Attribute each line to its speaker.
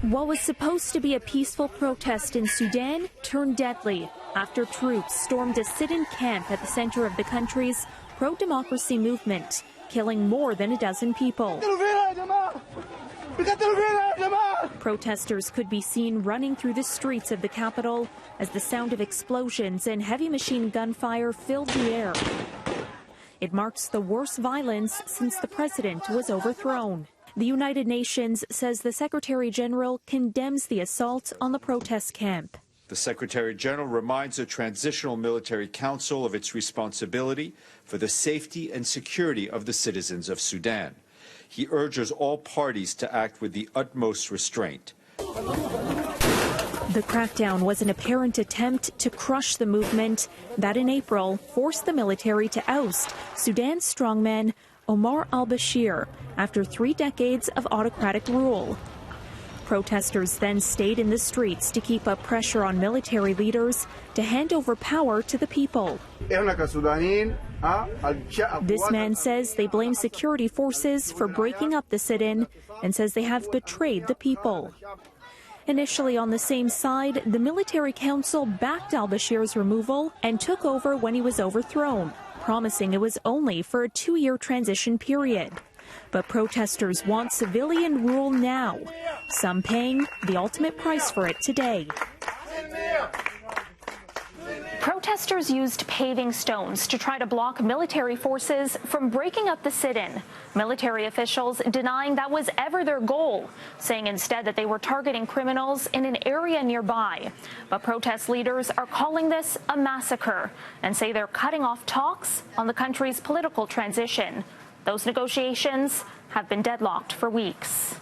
Speaker 1: What was supposed to be a peaceful protest in Sudan turned deadly after troops stormed a sit-in camp at the center of the country's pro-democracy movement, killing more than a dozen people. Protesters could be seen running through the streets of the capital as the sound of explosions and heavy machine gun fire filled the air. It marks the worst violence since the president was overthrown. The United Nations says the Secretary General condemns the assault on the protest camp.
Speaker 2: The Secretary General reminds the Transitional Military Council of its responsibility for the safety and security of the citizens of Sudan. He urges all parties to act with the utmost restraint.
Speaker 1: The crackdown was an apparent attempt to crush the movement that in April forced the military to oust Sudan's strongman Omar al-Bashir after 3 decades of autocratic rule. Protesters then stayed in the streets to keep up pressure on military leaders to hand over power to the people. This man says they blame security forces for breaking up the sit-in and says they have betrayed the people. Initially on the same side, the military council backed al-Bashir's removal and took over when he was overthrown, promising it was only for a 2-year transition period. But protesters want civilian rule now, some paying the ultimate price for it today. Protesters used paving stones to try to block military forces from breaking up the sit-in. Military officials denying that was ever their goal, saying instead that they were targeting criminals in an area nearby. But protest leaders are calling this a massacre and say they're cutting off talks on the country's political transition. Those negotiations have been deadlocked for weeks.